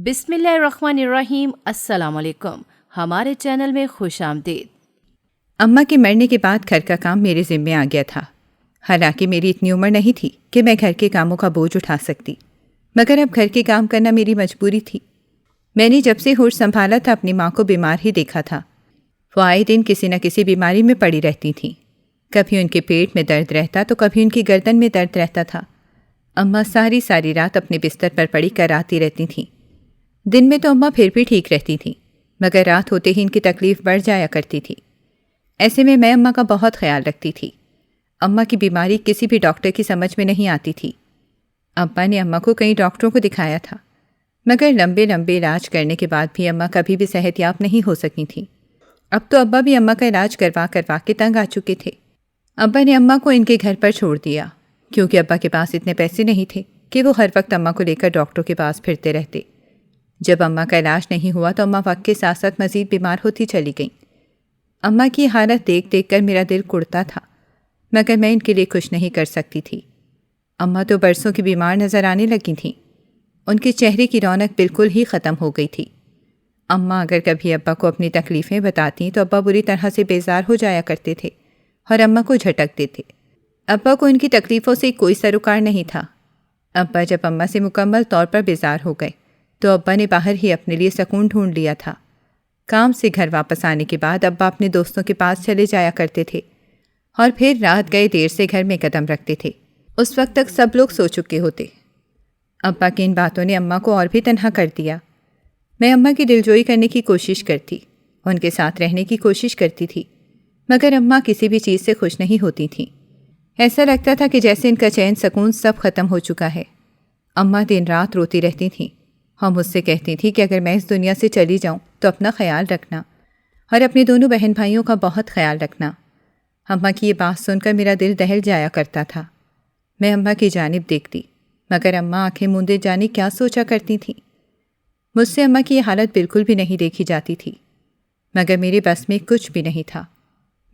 بسم اللہ الرحمن الرحیم۔ السلام علیکم، ہمارے چینل میں خوش آمدید۔ اماں کے مرنے کے بعد گھر کا کام میرے ذمے آ گیا تھا۔ حالانکہ میری اتنی عمر نہیں تھی کہ میں گھر کے کاموں کا بوجھ اٹھا سکتی، مگر اب گھر کے کام کرنا میری مجبوری تھی۔ میں نے جب سے ہوش سنبھالا تھا اپنی ماں کو بیمار ہی دیکھا تھا۔ وہ آئے دن کسی نہ کسی بیماری میں پڑی رہتی تھیں۔ کبھی ان کے پیٹ میں درد رہتا تو کبھی ان کی گردن میں درد رہتا تھا۔ اماں ساری رات اپنے بستر پر پڑی کراتی رہتی تھیں۔ دن میں تو اماں پھر بھی ٹھیک رہتی تھیں، مگر رات ہوتے ہی ان کی تکلیف بڑھ جایا کرتی تھی۔ ایسے میں اماں کا بہت خیال رکھتی تھی۔ اماں کی بیماری کسی بھی ڈاکٹر کی سمجھ میں نہیں آتی تھی۔ ابا نے اماں کو کئی ڈاکٹروں کو دکھایا تھا، مگر لمبے علاج کرنے کے بعد بھی اماں کبھی بھی صحت یاب نہیں ہو سکی تھیں۔ اب تو ابا بھی اماں کا علاج کروا کے تنگ آ چکے تھے۔ ابا نے اماں کو ان کے گھر پر چھوڑ دیا، کیونکہ ابا کے پاس اتنے پیسے نہیں تھے کہ وہ ہر وقت اماں کو لے کر ڈاکٹروں کے پاس پھرتے رہتے۔ جب اماں کا علاج نہیں ہوا تو اماں وقت کے ساتھ ساتھ مزید بیمار ہوتی چلی گئیں۔ اماں کی حالت دیکھ کر میرا دل کڑتا تھا، مگر میں ان کے لیے کچھ نہیں کر سکتی تھی۔ اماں تو برسوں کی بیمار نظر آنے لگی تھیں۔ ان کے چہرے کی رونق بالکل ہی ختم ہو گئی تھی۔ اماں اگر کبھی ابا کو اپنی تکلیفیں بتاتیں تو ابا بری طرح سے بیزار ہو جایا کرتے تھے اور اماں کو جھٹک دیتے۔ ابا کو ان کی تکلیفوں سے کوئی سروکار نہیں تھا۔ ابا جب اماں سے مکمل طور پر بیزار ہو گئے تو ابا نے باہر ہی اپنے لیے سکون ڈھونڈ لیا تھا۔ کام سے گھر واپس آنے کے بعد ابا اپنے دوستوں کے پاس چلے جایا کرتے تھے اور پھر رات گئے دیر سے گھر میں قدم رکھتے تھے۔ اس وقت تک سب لوگ سو چکے ہوتے۔ ابا کی ان باتوں نے اماں کو اور بھی تنہا کر دیا۔ میں اماں کی دلجوئی کرنے کی کوشش کرتی، ان کے ساتھ رہنے کی کوشش کرتی تھی، مگر اماں کسی بھی چیز سے خوش نہیں ہوتی تھیں۔ ایسا لگتا تھا کہ جیسے ان کا چین سکون سب ختم ہو چکا ہے۔ اماں دن رات روتی رہتی تھیں اور مجھ سے کہتی تھی کہ اگر میں اس دنیا سے چلی جاؤں تو اپنا خیال رکھنا اور اپنے دونوں بہن بھائیوں کا بہت خیال رکھنا۔ اماں کی یہ بات سن کر میرا دل دہل جایا کرتا تھا۔ میں اماں کی جانب دیکھتی، مگر اماں آنکھیں موندے جانے کیا سوچا کرتی تھیں۔ مجھ سے اماں کی یہ حالت بالکل بھی نہیں دیکھی جاتی تھی، مگر میرے بس میں کچھ بھی نہیں تھا۔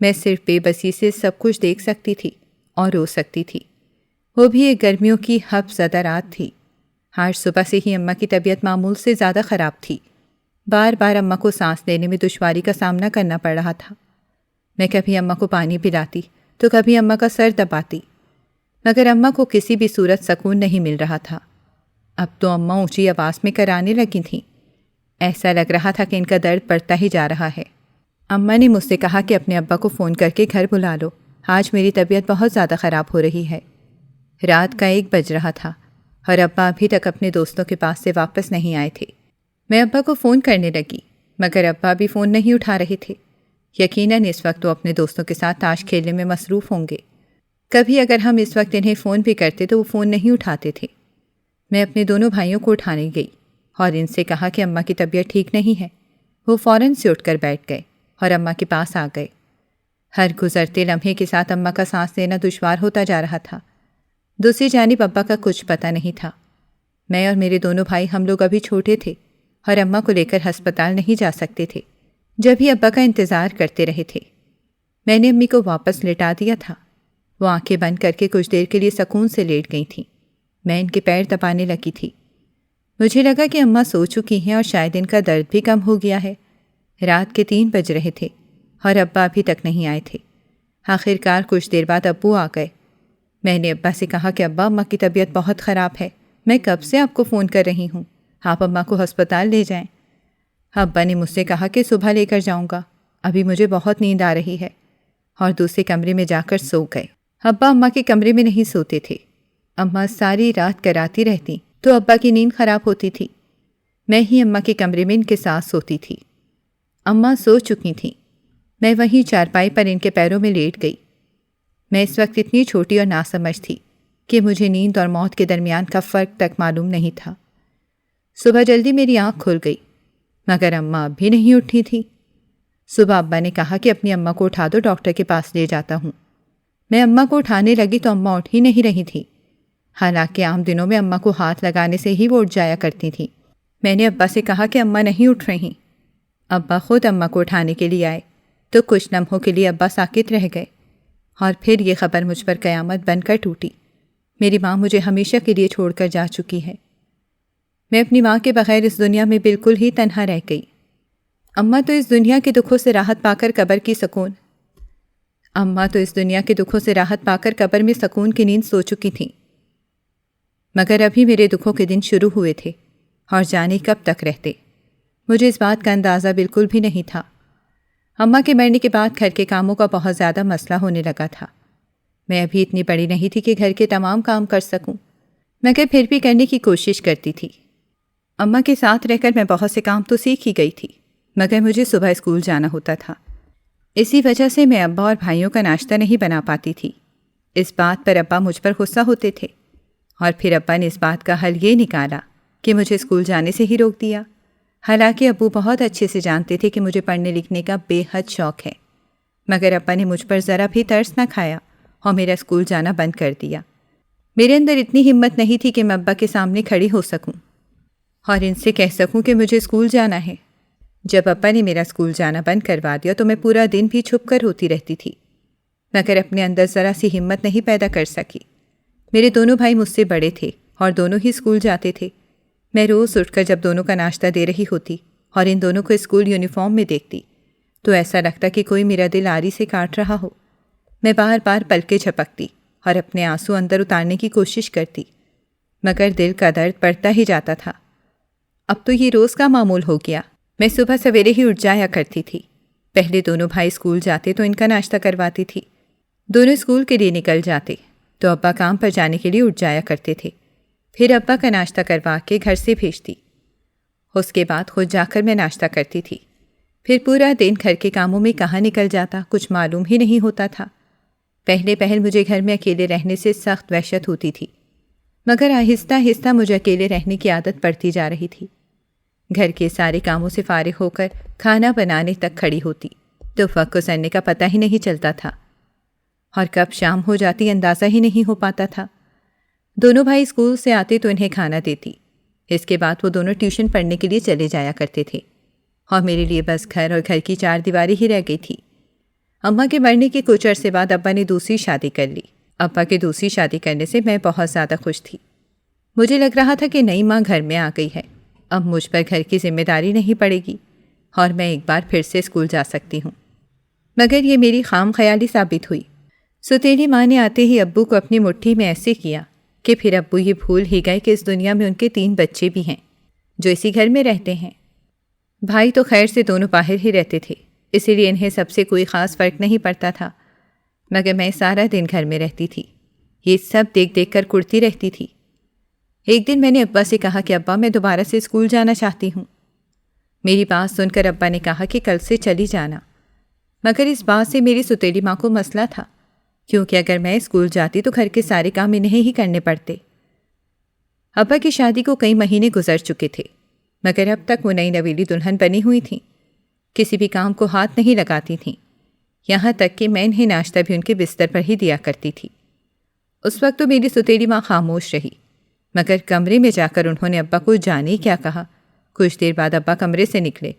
میں صرف بے بسی سے سب کچھ دیکھ سکتی تھی اور رو سکتی تھی، وہ بھی ایک گرمیوں کی ہب زدہ رات تھی۔ آج صبح سے ہی اماں کی طبیعت معمول سے زیادہ خراب تھی۔ بار بار اماں کو سانس لینے میں دشواری کا سامنا کرنا پڑ رہا تھا۔ میں کبھی اماں کو پانی پلاتی تو کبھی اماں کا سر دباتی، مگر اماں کو کسی بھی صورت سکون نہیں مل رہا تھا۔ اب تو اماں اونچی آواز میں کرانے لگی تھیں۔ ایسا لگ رہا تھا کہ ان کا درد بڑھتا ہی جا رہا ہے۔ اماں نے مجھ سے کہا کہ اپنے ابا کو فون کر کے گھر بلا لو، آج میری طبیعت بہت زیادہ خراب ہو رہی ہے۔ رات کا 1 بج رہا تھا اور ابا ابھی تک اپنے دوستوں کے پاس سے واپس نہیں آئے تھے۔ میں ابا کو فون کرنے لگی، مگر ابا بھی فون نہیں اٹھا رہے تھے۔ یقیناً اس وقت وہ اپنے دوستوں کے ساتھ تاش کھیلنے میں مصروف ہوں گے۔ کبھی اگر ہم اس وقت انہیں فون بھی کرتے تو وہ فون نہیں اٹھاتے تھے۔ میں اپنے دونوں بھائیوں کو اٹھانے گئی اور ان سے کہا کہ اماں کی طبیعت ٹھیک نہیں ہے۔ وہ فوراً سے اٹھ کر بیٹھ گئے اور اماں کے پاس آ گئے۔ ہر گزرتے لمحے کے ساتھ اماں کا سانس لینا دشوار ہوتا جا رہا تھا۔ دوسری جانب ابا کا کچھ پتہ نہیں تھا۔ میں اور میرے دونوں بھائی ہم لوگ ابھی چھوٹے تھے اور اماں کو لے کر ہسپتال نہیں جا سکتے تھے، جب ہی ابا کا انتظار کرتے رہے تھے۔ میں نے امی کو واپس لٹا دیا تھا۔ وہ آنکھیں بند کر کے کچھ دیر کے لیے سکون سے لیٹ گئی تھیں۔ میں ان کے پیر دبانے لگی تھی۔ مجھے لگا کہ اماں سو چکی ہیں اور شاید ان کا درد بھی کم ہو گیا ہے۔ رات کے 3 بج رہے تھے اور ابا ابھی تک نہیں آئے تھے۔ آخرکار کچھ دیر بعد ابو آ گئے۔ میں نے ابا سے کہا کہ ابا، اماں کی طبیعت بہت خراب ہے، میں کب سے آپ کو فون کر رہی ہوں، آپ اماں کو ہسپتال لے جائیں۔ ابا نے مجھ سے کہا کہ صبح لے کر جاؤں گا، ابھی مجھے بہت نیند آ رہی ہے، اور دوسرے کمرے میں جا کر سو گئے۔ ابا اماں کے کمرے میں نہیں سوتے تھے۔ اماں ساری رات کراتی رہتی تو ابا کی نیند خراب ہوتی تھی۔ میں ہی اماں کے کمرے میں ان کے ساتھ سوتی تھی۔ اماں سو چکی تھیں۔ میں وہیں چارپائی پر ان کے پیروں میں لیٹ گئی۔ میں اس وقت اتنی چھوٹی اور ناسمجھ تھی کہ مجھے نیند اور موت کے درمیان کا فرق تک معلوم نہیں تھا۔ صبح جلدی میری آنکھ کھل گئی، مگر اماں اب بھی نہیں اٹھی تھی۔ صبح ابا نے کہا کہ اپنی اماں کو اٹھا دو، ڈاکٹر کے پاس لے جاتا ہوں۔ میں اماں کو اٹھانے لگی تو اماں اٹھ ہی نہیں رہی تھی، حالانکہ عام دنوں میں اماں کو ہاتھ لگانے سے ہی وہ اٹھ جایا کرتی تھیں۔ میں نے ابا سے کہا کہ اماں نہیں اٹھ رہی۔ ابا خود اماں کو اٹھانے کے لیے آئے تو کچھ لمحوں کے لیے ابا ساکت رہ گئے، اور پھر یہ خبر مجھ پر قیامت بن کر ٹوٹی۔ میری ماں مجھے ہمیشہ کے لیے چھوڑ کر جا چکی ہے۔ میں اپنی ماں کے بغیر اس دنیا میں بالکل ہی تنہا رہ گئی۔ اماں تو اس دنیا کے دکھوں سے راحت پا کر قبر میں سکون کی نیند سو چکی تھیں، مگر ابھی میرے دکھوں کے دن شروع ہوئے تھے اور جانے کب تک رہتے، مجھے اس بات کا اندازہ بالکل بھی نہیں تھا۔ اماں کے مرنے کے بعد گھر کے کاموں کا بہت زیادہ مسئلہ ہونے لگا تھا۔ میں ابھی اتنی بڑی نہیں تھی کہ گھر کے تمام کام کر سکوں، مگر پھر بھی کرنے کی کوشش کرتی تھی۔ اماں کے ساتھ رہ کر میں بہت سے کام تو سیکھ ہی گئی تھی، مگر مجھے صبح اسکول جانا ہوتا تھا۔ اسی وجہ سے میں ابا اور بھائیوں کا ناشتہ نہیں بنا پاتی تھی۔ اس بات پر ابا مجھ پر غصہ ہوتے تھے، اور پھر ابا نے اس بات کا حل یہ نکالا کہ مجھے اسکول جانے سے ہی روک دیا۔ حالانکہ ابو بہت اچھے سے جانتے تھے کہ مجھے پڑھنے لکھنے کا بے حد شوق ہے، مگر ابا نے مجھ پر ذرا بھی ترس نہ کھایا اور میرا اسکول جانا بند کر دیا۔ میرے اندر اتنی ہمت نہیں تھی کہ میں ابا کے سامنے کھڑی ہو سکوں اور ان سے کہہ سکوں کہ مجھے اسکول جانا ہے۔ جب ابا نے میرا اسکول جانا بند کروا دیا تو میں پورا دن بھی چھپ کر روتی رہتی تھی، مگر اپنے اندر ذرا سی ہمت نہیں پیدا کر سکی۔ میرے دونوں بھائی مجھ سے بڑے تھے اور دونوں ہی اسکول جاتے تھے۔ میں روز اٹھ کر جب دونوں کا ناشتہ دے رہی ہوتی اور ان دونوں کو اسکول یونیفارم میں دیکھتی تو ایسا لگتا کہ کوئی میرا دل آری سے کاٹ رہا ہو۔ میں بار بار پلکیں جھپکتی اور اپنے آنسو اندر اتارنے کی کوشش کرتی، مگر دل کا درد بڑھتا ہی جاتا تھا۔ اب تو یہ روز کا معمول ہو گیا۔ میں صبح سویرے ہی اٹھ جایا کرتی تھی۔ پہلے دونوں بھائی اسکول جاتے تو ان کا ناشتہ کرواتی تھی۔ دونوں اسکول کے لیے نکل جاتے تو ابا کام پر جانے کے لیے اٹھ جایا کرتے تھے۔ پھر ابا کا ناشتہ کروا کے گھر سے بھیجتی۔ اس کے بعد خود جا کر میں ناشتہ کرتی تھی۔ پھر پورا دن گھر کے کاموں میں کہاں نکل جاتا کچھ معلوم ہی نہیں ہوتا تھا۔ پہلے مجھے گھر میں اکیلے رہنے سے سخت وحشت ہوتی تھی، مگر آہستہ آہستہ مجھے اکیلے رہنے کی عادت پڑتی جا رہی تھی۔ گھر کے سارے کاموں سے فارغ ہو کر کھانا بنانے تک کھڑی ہوتی تو وقت گزرنے کا پتہ ہی نہیں چلتا تھا، اور کب شام ہو جاتی اندازہ ہی نہیں ہو پاتا تھا۔ دونوں بھائی اسکول سے آتے تو انہیں کھانا دیتی۔ اس کے بعد وہ دونوں ٹیوشن پڑھنے کے لیے چلے جایا کرتے تھے، اور میرے لیے بس گھر اور گھر کی چار دیواری ہی رہ گئی تھی۔ اماں کے مرنے کے کچھ عرصے بعد ابا نے دوسری شادی کر لی۔ ابا کے دوسری شادی کرنے سے میں بہت زیادہ خوش تھی۔ مجھے لگ رہا تھا کہ نئی ماں گھر میں آ گئی ہے، اب مجھ پر گھر کی ذمہ داری نہیں پڑے گی اور میں ایک بار پھر سے اسکول جا سکتی ہوں۔ مگر یہ میری خام خیالی ثابت ہوئی۔ ستیلی ماں نے آتے ہی ابو کو اپنی مٹھی میں ایسے کیا کہ پھر ابو یہ بھول ہی گئے کہ اس دنیا میں ان کے 3 بچے بھی ہیں جو اسی گھر میں رہتے ہیں۔ بھائی تو خیر سے دونوں باہر ہی رہتے تھے، اسی لیے انہیں سب سے کوئی خاص فرق نہیں پڑتا تھا، مگر میں سارا دن گھر میں رہتی تھی، یہ سب دیکھ دیکھ کر کڑتی رہتی تھی۔ ایک دن میں نے ابا سے کہا کہ ابا میں دوبارہ سے اسکول جانا چاہتی ہوں۔ میری بات سن کر ابا نے کہا کہ کل سے چلی جانا، مگر اس بات سے میری ستیلی ماں کو مسئلہ تھا، کیونکہ اگر میں اسکول جاتی تو گھر کے سارے کام انہیں ہی کرنے پڑتے۔ ابا کی شادی کو کئی مہینے گزر چکے تھے، مگر اب تک وہ نئی نویلی دلہن بنی ہوئی تھیں، کسی بھی کام کو ہاتھ نہیں لگاتی تھیں، یہاں تک کہ میں انہیں ناشتہ بھی ان کے بستر پر ہی دیا کرتی تھی۔ اس وقت تو میری ستیلی ماں خاموش رہی، مگر کمرے میں جا کر انہوں نے ابا کو جانے کیا کہا۔ کچھ دیر بعد ابا کمرے سے نکلے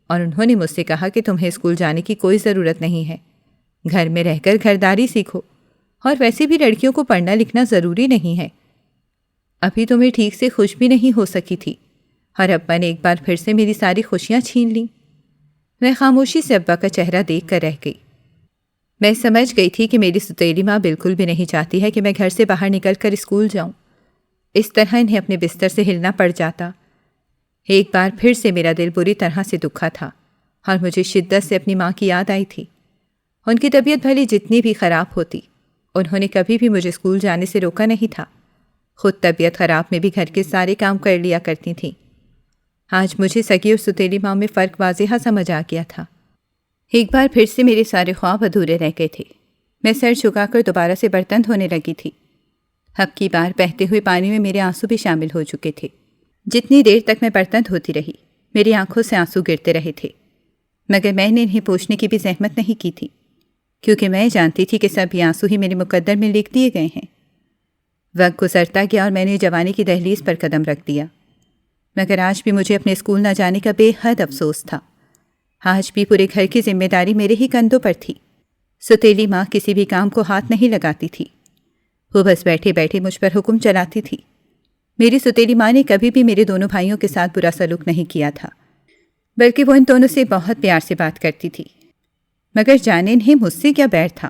اور انہوں نے مجھ سے کہا کہ تمہیں اسکول جانے کی کوئی ضرورت نہیں ہے، گھر میں رہ کر گھرداری سیکھو، اور ویسے بھی لڑکیوں کو پڑھنا لکھنا ضروری نہیں ہے، ابھی تو میں ٹھیک سے خوش بھی نہیں ہو سکی تھی، اور ابا نے ایک بار پھر سے میری ساری خوشیاں چھین لیں۔ میں خاموشی سے ابا کا چہرہ دیکھ کر رہ گئی۔ میں سمجھ گئی تھی کہ میری ستیلی ماں بالکل بھی نہیں چاہتی ہے کہ میں گھر سے باہر نکل کر اسکول جاؤں، اس طرح انہیں اپنے بستر سے ہلنا پڑ جاتا۔ ایک بار پھر سے میرا دل بری طرح سے دکھا تھا، اور مجھے شدت سے اپنی ماں کی یاد آئی تھی۔ ان کی طبیعت بھلی جتنی بھی خراب ہوتی، انہوں نے کبھی بھی مجھے اسکول جانے سے روکا نہیں تھا، خود طبیعت خراب میں بھی گھر کے سارے کام کر لیا کرتی تھیں۔ آج مجھے سگی اور ستیلی ماں میں فرق واضح سمجھ آ گیا تھا۔ ایک بار پھر سے میرے سارے خواب ادھورے رہ گئے تھے۔ میں سر جھکا کر دوبارہ سے برتن دھونے لگی تھی۔ اب کی بار بہتے ہوئے پانی میں میرے آنسو بھی شامل ہو چکے تھے۔ جتنی دیر تک میں برتن دھوتی رہی، میری آنکھوں سے آنسو گرتے رہے تھے، مگر میں نے انہیں پوچھنے کی بھی زحمت نہیں کی تھی، کیونکہ میں جانتی تھی کہ سب یہ آنسو ہی میرے مقدر میں لکھ دیے گئے ہیں۔ وقت گزرتا گیا اور میں نے جوانی کی دہلیز پر قدم رکھ دیا، مگر آج بھی مجھے اپنے اسکول نہ جانے کا بے حد افسوس تھا۔ آج بھی پورے گھر کی ذمہ داری میرے ہی کندھوں پر تھی۔ ستیلی ماں کسی بھی کام کو ہاتھ نہیں لگاتی تھی، وہ بس بیٹھے بیٹھے مجھ پر حکم چلاتی تھی۔ میری سوتیلی ماں نے کبھی بھی میرے دونوں بھائیوں کے ساتھ برا سلوک نہیں کیا تھا، بلکہ وہ ان دونوں سے بہت پیار سے بات کرتی تھی۔ مگر جانے انہیں مجھ سے کیا بیر تھا،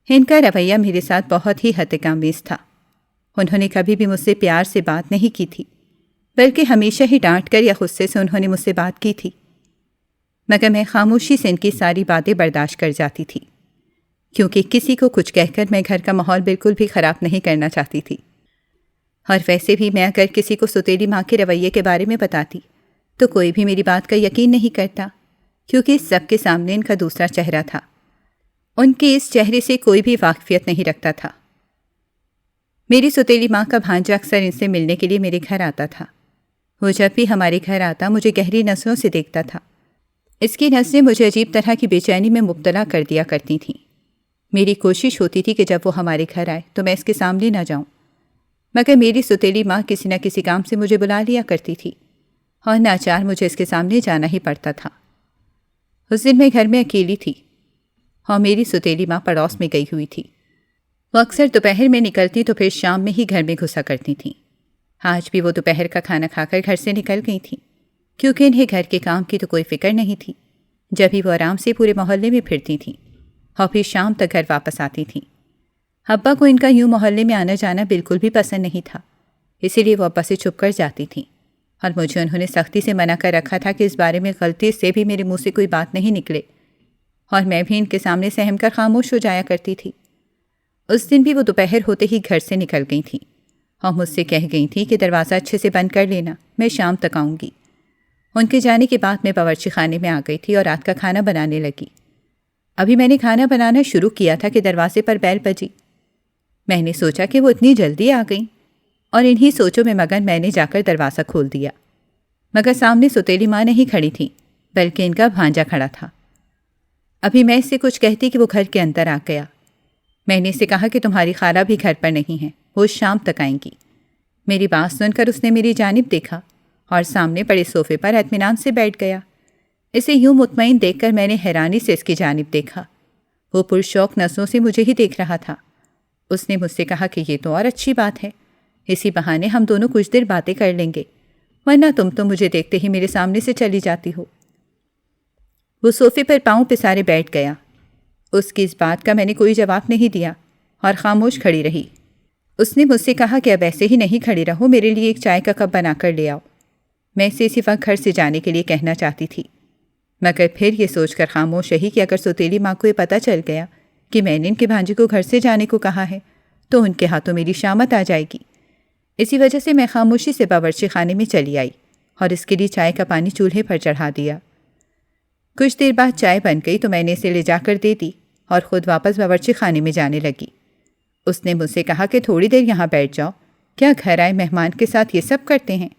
ان کا رویہ میرے ساتھ بہت ہی حد آمیز تھا۔ انہوں نے کبھی بھی مجھ سے پیار سے بات نہیں کی تھی، بلکہ ہمیشہ ہی ڈانٹ کر یا غصے سے انہوں نے مجھ سے بات کی تھی۔ مگر میں خاموشی سے ان کی ساری باتیں برداشت کر جاتی تھی، کیونکہ کسی کو کچھ کہہ کر میں گھر کا ماحول بالکل بھی خراب نہیں کرنا چاہتی تھی۔ اور ویسے بھی میں اگر کسی کو سوتیلی ماں کے رویے کے بارے میں بتاتی تو کوئی بھی میری بات کا یقین نہیں کرتا، کیونکہ سب کے سامنے ان کا دوسرا چہرہ تھا۔ ان کے اس چہرے سے کوئی بھی واقفیت نہیں رکھتا تھا۔ میری سوتیلی ماں کا بھانجا اکثر ان سے ملنے کے لیے میرے گھر آتا تھا۔ وہ جب بھی ہمارے گھر آتا مجھے گہری نظروں سے دیکھتا تھا۔ اس کی نظریں مجھے عجیب طرح کی بے چینی میں مبتلا کر دیا کرتی تھیں۔ میری کوشش ہوتی تھی کہ جب وہ ہمارے گھر آئے تو میں اس کے سامنے نہ جاؤں، مگر میری سوتیلی ماں کسی نہ کسی کام سے مجھے بلا لیا کرتی تھی اور ناچار مجھے اس کے سامنے جانا ہی پڑتا تھا۔ اس دن میں گھر میں اکیلی تھی اور میری سوتیلی ماں پڑوس میں گئی ہوئی تھی۔ وہ اکثر دوپہر میں نکلتی تو پھر شام میں ہی گھر میں گھسا کرتی تھیں۔ آج بھی وہ دوپہر کا کھانا کھا کر گھر سے نکل گئی تھیں، کیونکہ انہیں گھر کے کام کی تو کوئی فکر نہیں تھی۔ جب ہی وہ آرام سے پورے محلے میں پھرتی تھیں اور پھر شام تک گھر واپس آتی تھیں۔ ابا کو ان کا یوں محلے میں آنا جانا بالکل بھی پسند نہیں تھا، اسی لیے وہ ابا سے چھپ کر جاتی تھیں، اور مجھے انہوں نے سختی سے منع کر رکھا تھا کہ اس بارے میں غلطی سے بھی میرے منہ سے کوئی بات نہیں نکلے، اور میں بھی ان کے سامنے سہم کر خاموش ہو جایا کرتی تھی۔ اس دن بھی وہ دوپہر ہوتے ہی گھر سے نکل گئی تھیں اور مجھ سے کہہ گئی تھیں کہ دروازہ اچھے سے بند کر لینا، میں شام تک آؤں گی۔ ان کے جانے کے بعد میں باورچی خانے میں آ گئی تھی اور رات کا کھانا بنانے لگی۔ ابھی میں نے کھانا بنانا شروع کیا تھا کہ دروازے پر بیل بجی۔ میں نے سوچا کہ وہ اتنی جلدی آ گئیں، اور انہی سوچوں میں مگن میں نے جا کر دروازہ کھول دیا، مگر سامنے سوتیلی ماں نہیں کھڑی تھی، بلکہ ان کا بھانجا کھڑا تھا۔ ابھی میں اس سے کچھ کہتی کہ وہ گھر کے اندر آ گیا۔ میں نے اسے کہا کہ تمہاری خالہ بھی گھر پر نہیں ہے، وہ شام تک آئیں گی۔ میری بات سن کر اس نے میری جانب دیکھا اور سامنے پڑے صوفے پر اطمینان سے بیٹھ گیا۔ اسے یوں مطمئن دیکھ کر میں نے حیرانی سے اس کی جانب دیکھا۔ وہ پرشوق نظروں سے مجھے ہی دیکھ رہا تھا۔ اس نے مجھ سے کہا کہ یہ تو اور اچھی بات ہے، اسی بہانے ہم دونوں کچھ دیر باتیں کر لیں گے، ورنہ تم تو مجھے دیکھتے ہی میرے سامنے سے چلی جاتی ہو۔ وہ صوفے پر پاؤں پسارے بیٹھ گیا۔ اس کی اس بات کا میں نے کوئی جواب نہیں دیا اور خاموش کھڑی رہی۔ اس نے مجھ سے کہا کہ اب ایسے ہی نہیں کھڑی رہو، میرے لیے ایک چائے کا کپ بنا کر لے آؤ۔ میں اسے اسی وقت گھر سے جانے کے لیے کہنا چاہتی تھی، مگر پھر یہ سوچ کر خاموش رہی کہ اگر سوتیلی ماں کو یہ پتہ چل گیا کہ میں نے ان کے بھانجے کو گھر سے جانے کو کہا ہے تو ان کے ہاتھوں میری شامت آ جائے گی۔ اسی وجہ سے میں خاموشی سے باورچی خانے میں چلی آئی اور اس کے لیے چائے کا پانی چولہے پر چڑھا دیا۔ کچھ دیر بعد چائے بن گئی تو میں نے اسے لے جا کر دے دی اور خود واپس باورچی خانے میں جانے لگی۔ اس نے مجھ سے کہا کہ تھوڑی دیر یہاں بیٹھ جاؤ، کیا گھر آئے مہمان کے ساتھ یہ سب کرتے ہیں؟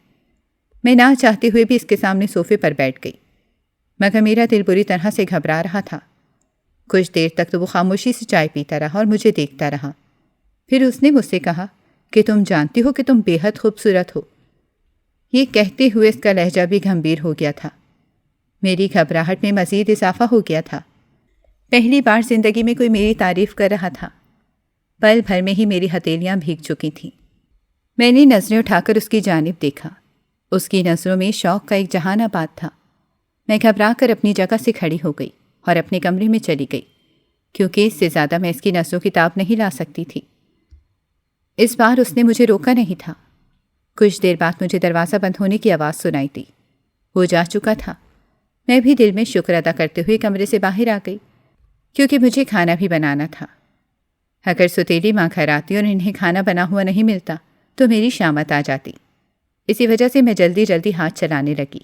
میں نہ چاہتے ہوئے بھی اس کے سامنے صوفے پر بیٹھ گئی، مگر میرا دل بری طرح سے گھبرا رہا تھا۔ کچھ دیر تک تو وہ خاموشی سے چائے پیتا رہا اور مجھے دیکھتا رہا۔ پھر اس نے مجھ سے کہا کہ تم جانتی ہو کہ تم بے حد خوبصورت ہو۔ یہ کہتے ہوئے اس کا لہجہ بھی گھمبیر ہو گیا تھا۔ میری گھبراہٹ میں مزید اضافہ ہو گیا تھا۔ پہلی بار زندگی میں کوئی میری تعریف کر رہا تھا۔ پل بھر میں ہی میری ہتھیلیاں بھیگ چکی تھیں۔ میں نے نظریں اٹھا کر اس کی جانب دیکھا۔ اس کی نظروں میں شوق کا ایک جہان آباد تھا۔ میں گھبرا کر اپنی جگہ سے کھڑی ہو گئی اور اپنے کمرے میں چلی گئی، کیونکہ اس سے زیادہ میں اس کی نظروں کی تاب نہیں لا سکتی تھی۔ اس بار اس نے مجھے روکا نہیں تھا۔ کچھ دیر بعد مجھے دروازہ بند ہونے کی آواز سنائی دی۔ وہ جا چکا تھا۔ میں بھی دل میں شکر ادا کرتے ہوئے کمرے سے باہر آ گئی، کیونکہ مجھے کھانا بھی بنانا تھا۔ اگر سوتیلی ماں گھر آتی اور انہیں کھانا بنا ہوا نہیں ملتا تو میری شامت آ جاتی۔ اسی وجہ سے میں جلدی جلدی ہاتھ چلانے لگی۔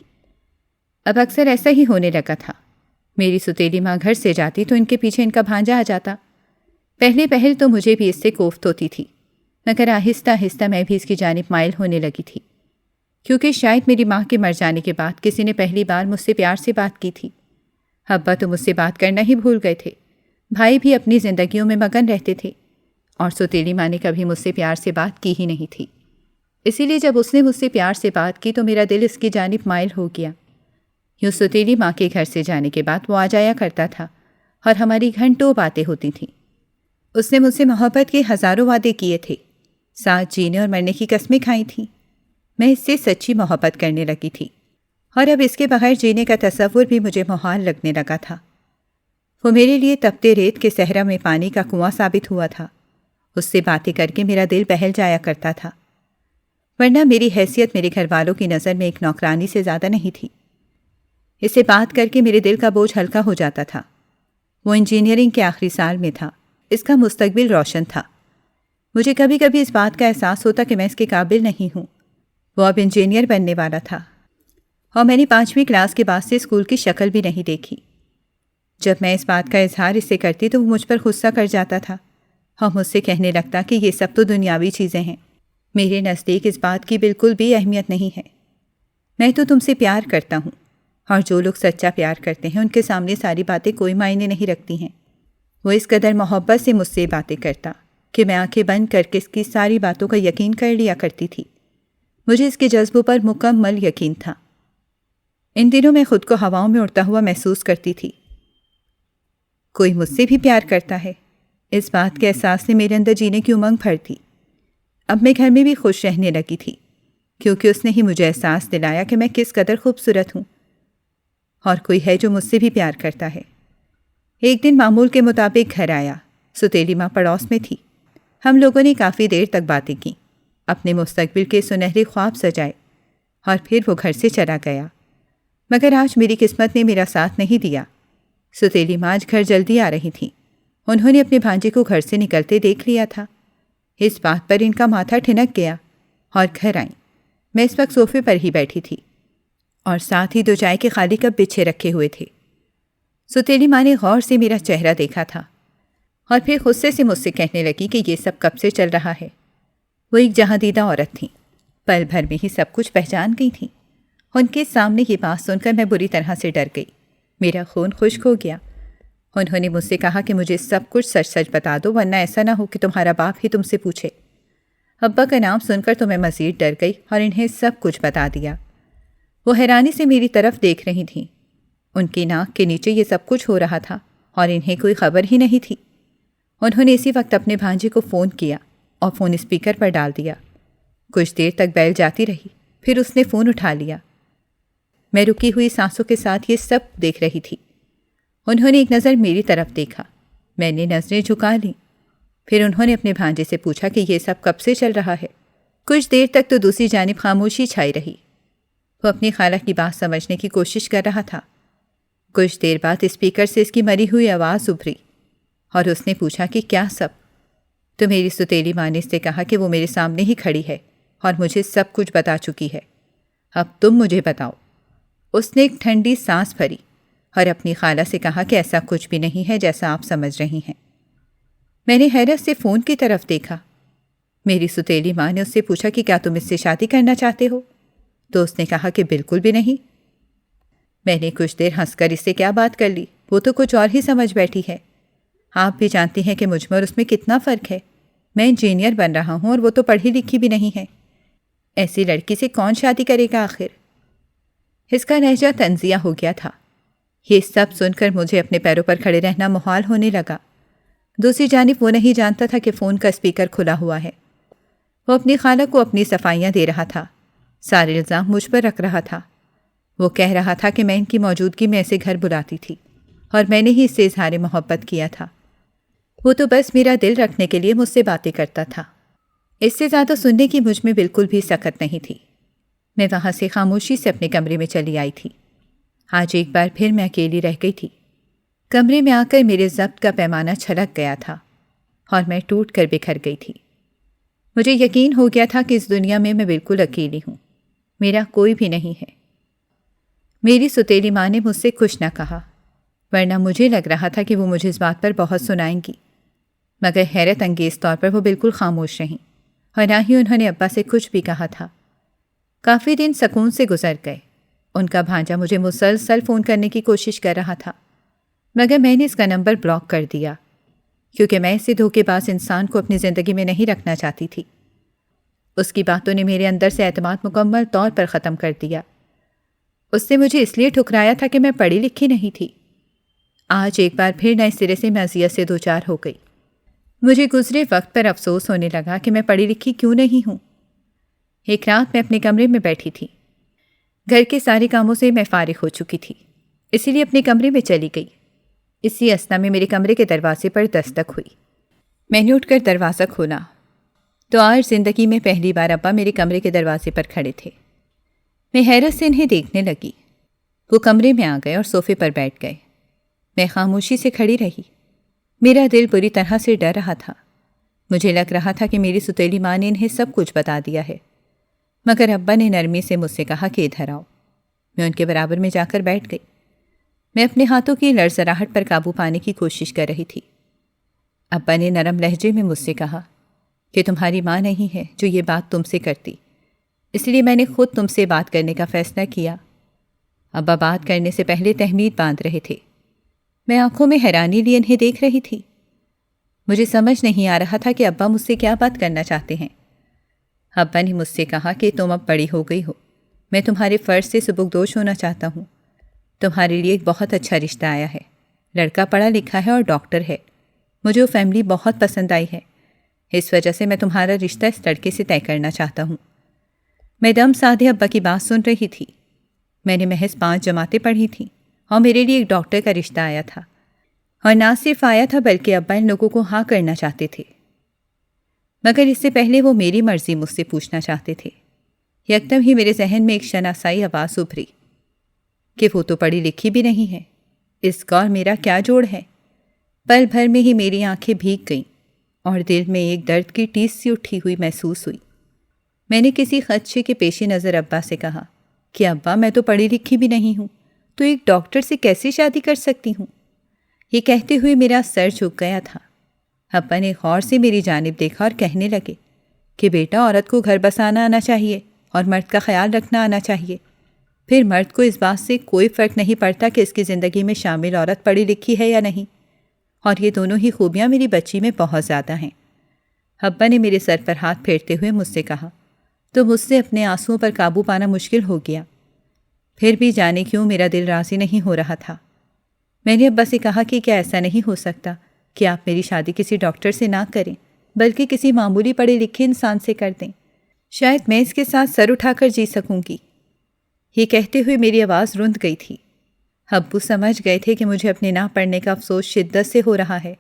اب اکثر ایسا ہی ہونے لگا تھا۔ میری سوتیلی ماں گھر سے جاتی تو ان کے پیچھے ان کا بھانجا آ جاتا۔ پہلے تو مجھے بھی اس سے کوفت ہوتی تھی، مگر آہستہ آہستہ میں بھی اس کی جانب مائل ہونے لگی تھی، کیونکہ شاید میری ماں کے مر جانے کے بعد کسی نے پہلی بار مجھ سے پیار سے بات کی تھی۔ ابا تو مجھ سے بات کرنا ہی بھول گئے تھے، بھائی بھی اپنی زندگیوں میں مگن رہتے تھے، اور سوتیلی ماں نے کبھی مجھ سے پیار سے بات کی ہی نہیں تھی۔ اسی لیے جب اس نے مجھ سے پیار سے بات کی تو میرا دل اس کی جانب مائل ہو گیا۔ یوں سوتیلی ماں کے گھر سے جانے کے بعد وہ آ جایا کرتا تھا اور ہماری گھنٹوں باتیں ہوتی تھیں۔ اس نے مجھ سے محبت کے ہزاروں وعدے کیے تھے، ساتھ جینے اور مرنے کی قسمیں کھائی تھیں، میں اس سے سچی محبت کرنے لگی تھی اور اب اس کے بغیر جینے کا تصور بھی مجھے محال لگنے لگا تھا۔ وہ میرے لیے تپتے ریت کے صحرا میں پانی کا کنواں ثابت ہوا تھا۔ اس سے باتیں کر کے میرا دل بہل جایا کرتا تھا، ورنہ میری حیثیت میرے گھر والوں کی نظر میں ایک نوکرانی سے زیادہ نہیں تھی۔ اس سے بات کر کے میرے دل کا بوجھ ہلکا ہو جاتا تھا۔ وہ انجینئرنگ کے آخری سال میں تھا، اس کا مستقبل روشن تھا۔ مجھے کبھی کبھی اس بات کا احساس ہوتا کہ میں اس کے قابل نہیں ہوں۔ وہ اب انجینئر بننے والا تھا اور میں نے 5ویں کلاس کے بعد سے اسکول کی شکل بھی نہیں دیکھی۔ جب میں اس بات کا اظہار اس سے کرتی تو وہ مجھ پر غصہ کر جاتا تھا اور مجھ سے کہنے لگتا کہ یہ سب تو دنیاوی چیزیں ہیں، میرے نزدیک اس بات کی بالکل بھی اہمیت نہیں ہے۔ میں تو تم سے پیار کرتا ہوں، اور جو لوگ سچا پیار کرتے ہیں ان کے سامنے ساری باتیں کوئی معنی نہیں رکھتی ہیں۔ وہ اس قدر محبت سے مجھ سے باتیں کرتا کہ میں آنکھیں بند کر کے اس کی ساری باتوں کا یقین کر لیا کرتی تھی۔ مجھے اس کے جذبوں پر مکمل یقین تھا۔ ان دنوں میں خود کو ہواؤں میں اڑتا ہوا محسوس کرتی تھی۔ کوئی مجھ سے بھی پیار کرتا ہے، اس بات کے احساس نے میرے اندر جینے کی امنگ بھر دی۔ اب میں گھر میں بھی خوش رہنے لگی تھی، کیونکہ اس نے ہی مجھے احساس دلایا کہ میں کس قدر خوبصورت ہوں اور کوئی ہے جو مجھ سے بھی پیار کرتا ہے۔ ایک دن معمول کے مطابق گھر آیا۔ ستیلی ماں پڑوس میں تھی۔ ہم لوگوں نے کافی دیر تک باتیں کی، اپنے مستقبل کے سنہرے خواب سجائے، اور پھر وہ گھر سے چلا گیا۔ مگر آج میری قسمت نے میرا ساتھ نہیں دیا۔ ستیلی ماں آج گھر جلدی آ رہی تھیں۔ انہوں نے اپنے بھانجے کو گھر سے نکلتے دیکھ لیا تھا۔ اس بات پر ان کا ماتھا ٹھنک گیا اور گھر آئیں۔ میں اس وقت صوفے پر ہی بیٹھی تھی اور ساتھ ہی 2 چائے کے خالی کپ بچھے رکھے ہوئے تھے۔ ستیلی ماں نے غور سے میرا چہرہ دیکھا تھا اور پھر غصے سے مجھ سے کہنے لگی کہ یہ سب کب سے چل رہا ہے۔ وہ ایک جہاں دیدہ عورت تھیں، پل بھر میں ہی سب کچھ پہچان گئی تھیں۔ ان کے سامنے یہ بات سن کر میں بری طرح سے ڈر گئی۔ میرا خون خشک ہو گیا۔ انہوں نے مجھ سے کہا کہ مجھے سب کچھ سچ سچ بتا دو، ورنہ ایسا نہ ہو کہ تمہارا باپ ہی تم سے پوچھے۔ ابا کا نام سن کر تو میں مزید ڈر گئی اور انہیں سب کچھ بتا دیا۔ وہ حیرانی سے میری طرف دیکھ رہی تھیں۔ ان کی ناک کے نیچے یہ سب کچھ ہو رہا تھا اور انہیں کوئی خبر ہی نہیں تھی۔ انہوں نے اسی وقت اپنے بھانجے کو فون کیا اور فون اسپیکر پر ڈال دیا۔ کچھ دیر تک بیل جاتی رہی، پھر اس نے فون اٹھا لیا۔ میں رکی ہوئی سانسوں کے ساتھ یہ سب دیکھ رہی تھی۔ انہوں نے ایک نظر میری طرف دیکھا، میں نے نظریں جھکا لیں۔ پھر انہوں نے اپنے بھانجے سے پوچھا کہ یہ سب کب سے چل رہا ہے۔ کچھ دیر تک تو دوسری جانب خاموشی چھائی رہی۔ وہ اپنی خالہ کی بات سمجھنے کی کوشش کر رہا تھا۔ کچھ دیر بعد اسپیکر سے اس کی مری ہوئی آواز ابھری اور اس نے پوچھا کہ کیا سب؟ تو میری ستیلی ماں نے اس سے کہا کہ وہ میرے سامنے ہی کھڑی ہے اور مجھے سب کچھ بتا چکی ہے، اب تم مجھے بتاؤ۔ اس نے ایک ٹھنڈی سانس بھری اور اپنی خالہ سے کہا کہ ایسا کچھ بھی نہیں ہے جیسا آپ سمجھ رہی ہیں۔ میں نے حیرت سے فون کی طرف دیکھا۔ میری ستیلی ماں نے اس سے پوچھا کہ کیا تم اس سے شادی کرنا چاہتے ہو؟ تو اس نے کہا کہ بالکل بھی نہیں۔ میں نے کچھ دیر ہنس کر اس سے کیا بات کر لی، وہ تو کچھ اور ہی سمجھ بیٹھی ہے۔ آپ بھی جانتی ہیں کہ مجھ میں اور اس میں کتنا فرق ہے۔ میں انجینئر بن رہا ہوں اور وہ تو پڑھی لکھی بھی نہیں ہے۔ ایسی لڑکی سے کون شادی کرے گا آخر؟ اس کا لہجہ طنزیہ ہو گیا تھا۔ یہ سب سن کر مجھے اپنے پیروں پر کھڑے رہنا محال ہونے لگا۔ دوسری جانب وہ نہیں جانتا تھا کہ فون کا اسپیکر کھلا ہوا ہے۔ وہ اپنی خالہ کو اپنی صفائیاں دے رہا تھا، سارے الزام مجھ پر رکھ رہا تھا۔ وہ کہہ رہا تھا کہ میں ان کی موجودگی میں اسے گھر بلاتی تھی اور میں نے ہی اس سے اظہار محبت کیا تھا۔ وہ تو بس میرا دل رکھنے کے لیے مجھ سے باتیں کرتا تھا۔ اس سے زیادہ سننے کی مجھ میں بالکل بھی سکت نہیں تھی۔ میں وہاں سے خاموشی سے اپنے کمرے میں چلی آئی تھی۔ آج ایک بار پھر میں اکیلی رہ گئی تھی۔ کمرے میں آ کر میرے ضبط کا پیمانہ چھلک گیا تھا اور میں ٹوٹ کر بکھر گئی تھی۔ مجھے یقین ہو گیا تھا کہ اس دنیا میں بالکل اکیلی ہوں، میرا کوئی بھی نہیں ہے۔ میری ستیلی ماں نے مجھ سے کچھ نہ کہا، ورنہ مجھے لگ رہا تھا کہ وہ مجھے اس بات پر بہت سنائیں گی، مگر حیرت انگیز طور پر وہ بالکل خاموش رہیں اور نہ ہی انہوں نے ابا سے کچھ بھی کہا تھا۔ کافی دن سکون سے گزر گئے۔ ان کا بھانجا مجھے مسلسل فون کرنے کی کوشش کر رہا تھا، مگر میں نے اس کا نمبر بلاک کر دیا، کیونکہ میں اسے دھوکے باز انسان کو اپنی زندگی میں نہیں رکھنا چاہتی تھی۔ اس کی باتوں نے میرے اندر سے اعتماد مکمل طور پر ختم کر دیا۔ اس نے مجھے اس لیے ٹھکرایا تھا کہ میں پڑھی لکھی نہیں تھی۔ آج ایک بار پھر نئے سرے سے میں اذیت سے دوچار ہو گئی۔ مجھے گزرے وقت پر افسوس ہونے لگا کہ میں پڑھی لکھی کیوں نہیں ہوں۔ ایک رات میں اپنے کمرے میں بیٹھی تھی۔ گھر کے سارے کاموں سے میں فارغ ہو چکی تھی، اسی لیے اپنے کمرے میں چلی گئی۔ اسی اثنا میں میرے کمرے کے دروازے پر دستک ہوئی۔ میں نے اٹھ کر دروازہ کھولا تو آج زندگی میں پہلی بار ابا میرے کمرے کے دروازے پر کھڑے تھے۔ میں حیرت سے انہیں دیکھنے لگی۔ وہ کمرے میں آ گئے اور صوفے پر بیٹھ گئے۔ میں خاموشی سے کھڑی رہی۔ میرا دل بری طرح سے ڈر رہا تھا۔ مجھے لگ رہا تھا کہ میری ستیلی ماں نے انہیں سب کچھ بتا دیا ہے، مگر ابا نے نرمی سے مجھ سے کہا کہ ادھر آؤ۔ میں ان کے برابر میں جا کر بیٹھ گئی۔ میں اپنے ہاتھوں کی لرزراہٹ پر قابو پانے کی کوشش کر رہی تھی۔ ابا نے نرم لہجے میں مجھ سے کہا کہ تمہاری ماں نہیں ہے جو یہ بات تم سے کرتی، اس لیے میں نے خود تم سے بات کرنے کا فیصلہ کیا۔ ابا بات کرنے سے پہلے تہمید باندھ رہے تھے۔ میں آنکھوں میں حیرانی لیے انہیں دیکھ رہی تھی۔ مجھے سمجھ نہیں آ رہا تھا کہ ابا مجھ سے کیا بات کرنا چاہتے ہیں۔ ابا نے مجھ سے کہا کہ تم اب بڑی ہو گئی ہو، میں تمہارے فرض سے سبکدوش ہونا چاہتا ہوں۔ تمہارے لیے ایک بہت اچھا رشتہ آیا ہے، لڑکا پڑھا لکھا ہے اور ڈاکٹر ہے۔ مجھے وہ فیملی بہت پسند آئی ہے، اس وجہ سے میں تمہارا رشتہ اس لڑکے سے طے کرنا چاہتا ہوں۔ میں دم سادھے ابا کی بات سن رہی تھی۔ میں نے محض 5 جماعتیں پڑھی تھیں اور میرے لیے ایک ڈاکٹر کا رشتہ آیا تھا، اور نہ صرف آیا تھا بلکہ ابا ان لوگوں کو ہاں کرنا چاہتے تھے، مگر اس سے پہلے وہ میری مرضی مجھ سے پوچھنا چاہتے تھے۔ یکدم ہی میرے ذہن میں ایک شناسائی آواز ابھری کہ وہ تو پڑھی لکھی بھی نہیں ہے، اس کا اور میرا کیا جوڑ ہے؟ پل بھر میں ہی میری آنکھیں بھیگ گئیں اور دل میں ایک درد کی ٹیس سی اٹھی ہوئی محسوس ہوئی۔ میں نے کسی خدشے کے پیش نظر ابا سے کہا کہ ابا میں تو پڑھی لکھی بھی نہیں ہوں، تو ایک ڈاکٹر سے کیسے شادی کر سکتی ہوں؟ یہ کہتے ہوئے میرا سر جھک گیا تھا۔ ابا نے غور سے میری جانب دیکھا اور کہنے لگے کہ بیٹا، عورت کو گھر بسانا آنا چاہیے اور مرد کا خیال رکھنا آنا چاہیے۔ پھر مرد کو اس بات سے کوئی فرق نہیں پڑتا کہ اس کی زندگی میں شامل عورت پڑھی لکھی ہے یا نہیں، اور یہ دونوں ہی خوبیاں میری بچی میں بہت زیادہ ہیں۔ ابا نے میرے سر پر ہاتھ پھیرتے ہوئے مجھ سے کہا تو مجھ سے اپنے آنسوؤں پر قابو پانا مشکل ہو گیا۔ پھر بھی جانے کیوں میرا دل راضی نہیں ہو رہا تھا۔ میں نے ابا سے کہا کہ کیا ایسا نہیں ہو سکتا کہ آپ میری شادی کسی ڈاکٹر سے نہ کریں بلکہ کسی معمولی پڑھے لکھے انسان سے کر دیں، شاید میں اس کے ساتھ سر اٹھا کر جی سکوں گی۔ یہ کہتے ہوئے میری آواز رند گئی تھی۔ ابو سمجھ گئے تھے کہ مجھے اپنے نہ پڑھنے کا افسوس شدت سے ہو رہا ہے۔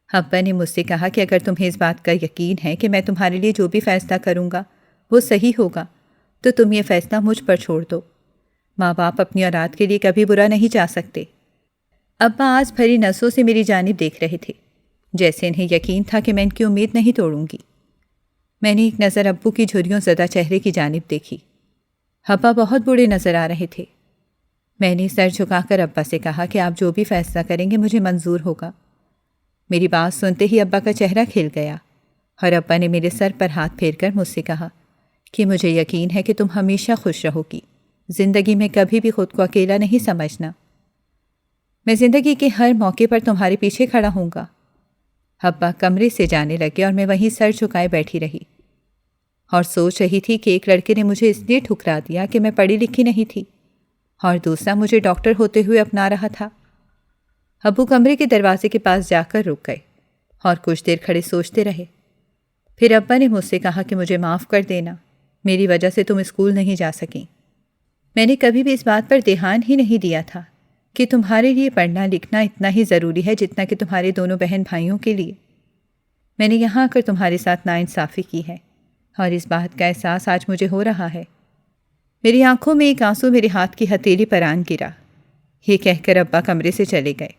ابا نے مجھ سے کہا کہ اگر تمہیں اس بات کا یقین ہے کہ میں تمہارے لیے جو بھی فیصلہ کروں گا وہ صحیح ہوگا تو تم یہ فیصلہ مجھ پر چھوڑ دو۔ ماں باپ اپنی اولاد کے لیے کبھی برا نہیں چاہ سکتے۔ ابا آج بھری نسوں سے میری جانب دیکھ رہے تھے، جیسے انہیں یقین تھا کہ میں ان کی امید نہیں توڑوں گی۔ میں نے ایک نظر ابو کی جھریوں زدہ چہرے کی جانب دیکھی۔ ابا بہت بوڑھے نظر آ رہے تھے۔ میں نے سر جھکا کر ابا سے کہا کہ آپ جو بھی فیصلہ کریں گے مجھے منظور ہوگا۔ میری بات سنتے ہی ابا کا چہرہ کھل گیا اور ابا نے میرے سر پر ہاتھ پھیر کر مجھ سے کہا کہ مجھے یقین ہے کہ تم ہمیشہ خوش رہو گی، زندگی میں کبھی بھی خود کو اکیلا نہیں سمجھنا۔ میں زندگی کے ہر موقع پر تمہارے پیچھے کھڑا ہوں گا۔ ابا کمرے سے جانے لگے اور میں وہیں سر جھکائے بیٹھی رہی اور سوچ رہی تھی کہ ایک لڑکے نے مجھے اس لیے ٹھکرا دیا کہ میں پڑھی لکھی نہیں تھی، اور دوسرا مجھے ڈاکٹر ہوتے ہوئے اپنا رہا تھا۔ ابو کمرے کے دروازے کے پاس جا کر رک گئے اور کچھ دیر کھڑے سوچتے رہے۔ پھر ابا نے مجھ سے کہا کہ مجھے معاف کر دینا، میری وجہ سے تم اسکول نہیں جا سکیں۔ میں نے کبھی بھی اس بات پر دھیان ہی نہیں دیا تھا کہ تمہارے لیے پڑھنا لکھنا اتنا ہی ضروری ہے جتنا کہ تمہارے دونوں بہن بھائیوں کے لیے۔ میں نے یہاں آ کر تمہارے ساتھ ناانصافی کی ہے اور اس بات کا احساس آج مجھے ہو رہا ہے۔ میری آنکھوں میں ایک آنسو میرے ہاتھ کی ہتھیلی پر آن گرا۔ یہ کہہ کر ابا کمرے سے چلے گئے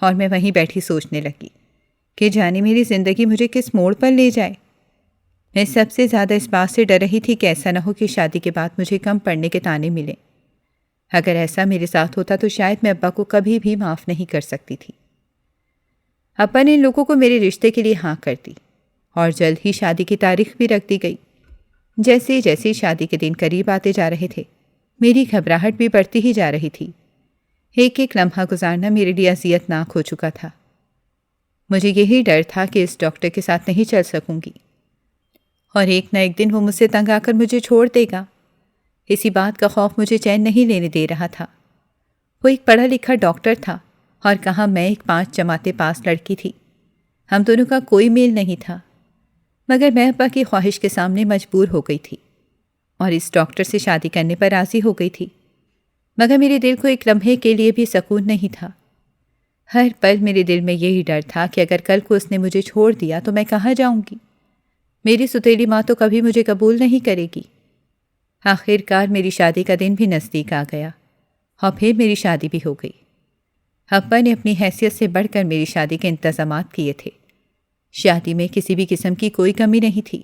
اور میں وہیں بیٹھی سوچنے لگی کہ جانے میری زندگی مجھے کس موڑ پر لے جائے۔ میں سب سے زیادہ اس بات سے ڈر رہی تھی کہ ایسا نہ ہو کہ شادی کے بعد مجھے کم پڑھنے کے طعنے ملیں۔ اگر ایسا میرے ساتھ ہوتا تو شاید میں ابا کو کبھی بھی معاف نہیں کر سکتی تھی۔ ابا نے ان لوگوں کو میرے رشتے کے لیے ہاں کر دی اور جلد ہی شادی کی تاریخ بھی رکھ دی گئی۔ جیسے جیسے شادی کے دن قریب آتے جا رہے تھے میری گھبراہٹ بھی بڑھتی ہی جا رہی تھی۔ ایک ایک لمحہ گزارنا میرے لیے اذیت ناک ہو چکا تھا۔ مجھے یہی ڈر تھا کہ اس ڈاکٹر کے ساتھ نہیں چل سکوں گی اور ایک نہ ایک دن وہ مجھ سے تنگ آ کر مجھے چھوڑ دے گا۔ اسی بات کا خوف مجھے چین نہیں لینے دے رہا تھا۔ وہ ایک پڑھا لکھا ڈاکٹر تھا اور کہاں میں ایک 5 جماعتیں پاس لڑکی تھی۔ ہم دونوں کا کوئی میل نہیں تھا، مگر میں ابا کی خواہش کے سامنے مجبور ہو گئی تھی۔ اور اس ڈاکٹر سے شادی کرنے پر راضی ہو گئی تھی، مگر میرے دل کو ایک لمحے کے لیے بھی سکون نہیں تھا۔ ہر پل میرے دل میں یہی ڈر تھا کہ اگر کل کو اس نے مجھے چھوڑ دیا تو میں کہاں جاؤں گی؟ میری ستیلی ماں تو کبھی مجھے قبول نہیں کرے گی۔ آخر کار میری شادی کا دن بھی نزدیک آ گیا اور پھر میری شادی بھی ہو گئی۔ ابا نے اپنی حیثیت سے بڑھ کر میری شادی کے انتظامات کیے تھے۔ شادی میں کسی بھی قسم کی کوئی کمی نہیں تھی،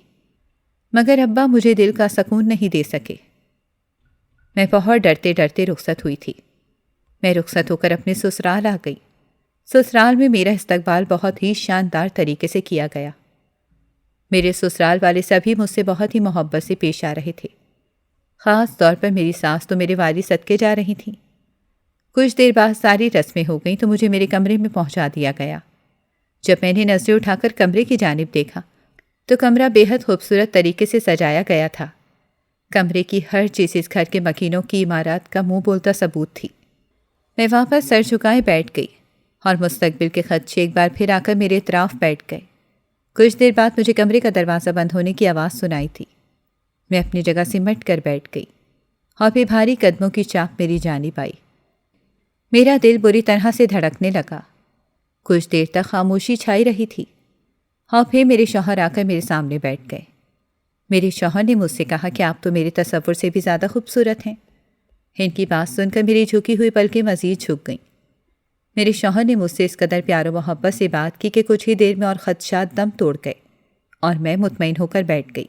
مگر ابا مجھے دل کا سکون نہیں دے سکے۔ میں بہت ڈرتے ڈرتے رخصت ہوئی تھی۔ میں رخصت ہو کر اپنے سسرال آ گئی۔ سسرال میں میرا استقبال بہت ہی شاندار طریقے سے کیا گیا۔ میرے سسرال والے سبھی مجھ سے بہت ہی محبت سے پیش آ رہے تھے۔ خاص طور پر میری ساس تو میرے والد صدقے جا رہی تھیں۔ کچھ دیر بعد ساری رسمیں ہو گئیں تو مجھے میرے کمرے میں پہنچا دیا گیا۔ جب میں نے نظریں اٹھا کر کمرے کی جانب دیکھا تو کمرہ بے حد خوبصورت طریقے سے سجایا گیا تھا۔ کمرے کی ہر چیز اس گھر کے مکینوں کی عمارات کا منہ بولتا ثبوت تھی۔ میں واپس سر جھکائے بیٹھ گئی اور مستقبل کے خدشے ایک بار پھر آ کر میرے اطراف بیٹھ گئے۔ کچھ دیر بعد مجھے کمرے کا دروازہ بند ہونے کی آواز سنائی تھی۔ میں اپنی جگہ سمٹ کر بیٹھ گئی اور پھر بھاری قدموں کی چاپ میری جانب آئی۔ میرا دل بری طرح سے دھڑکنے لگا۔ کچھ دیر تک خاموشی چھائی رہی تھی اور پھر میرے شوہر آ کر میرے سامنے بیٹھ گئے۔ میرے شوہر نے مجھ سے کہا کہ آپ تو میرے تصور سے بھی زیادہ خوبصورت ہیں۔ ان کی بات سن کر میری جھکی ہوئی پلکیں مزید جھک گئیں۔ میرے شوہر نے مجھ سے اس قدر پیار و محبت سے بات کی کہ کچھ ہی دیر میں اور خدشات دم توڑ گئے اور میں مطمئن ہو کر بیٹھ گئی،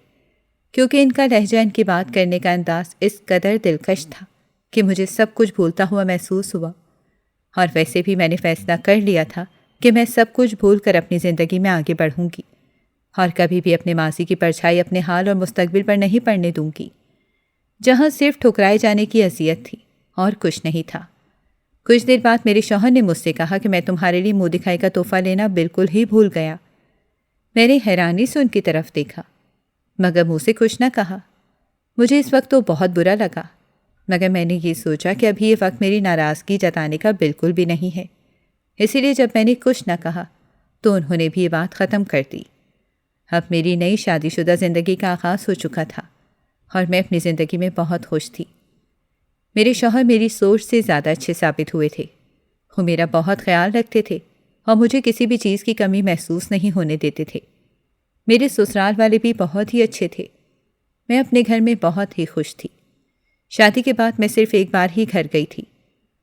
کیونکہ ان کا لہجہ، ان کی بات کرنے کا انداز اس قدر دلکش تھا کہ مجھے سب کچھ بھولتا ہوا محسوس ہوا۔ اور ویسے بھی میں نے فیصلہ کر لیا تھا کہ میں سب کچھ بھول کر اپنی زندگی میں آگے بڑھوں گی اور کبھی بھی اپنے ماضی کی پرچھائی اپنے حال اور مستقبل پر نہیں پڑنے دوں گی، جہاں صرف ٹھکرائے جانے کی اذیت تھی اور کچھ نہیں تھا۔ کچھ دیر بعد میرے شوہر نے مجھ سے کہا کہ میں تمہارے لیے منہ دکھائی کا تحفہ لینا بالکل ہی بھول گیا۔ میں نے حیرانی سے ان کی طرف دیکھا مگر منہ سے کچھ نہ کہا۔ مجھے اس وقت تو بہت برا لگا، مگر میں نے یہ سوچا کہ ابھی یہ وقت میری ناراضگی جتانے کا بالکل بھی نہیں ہے، اسی لیے جب میں نے کچھ نہ کہا تو انہوں نے بھی یہ بات ختم کر دی۔ اب میری نئی شادی شدہ زندگی کا آغاز ہو چکا تھا اور میں اپنی زندگی میں بہت خوش تھی۔ میرے شوہر میری سوچ سے زیادہ اچھے ثابت ہوئے تھے۔ وہ میرا بہت خیال رکھتے تھے اور مجھے کسی بھی چیز کی کمی محسوس نہیں ہونے دیتے تھے۔ میرے سسرال والے بھی بہت ہی اچھے تھے۔ میں اپنے گھر میں بہت ہی خوش تھی۔ شادی کے بعد میں صرف ایک بار ہی گھر گئی تھی۔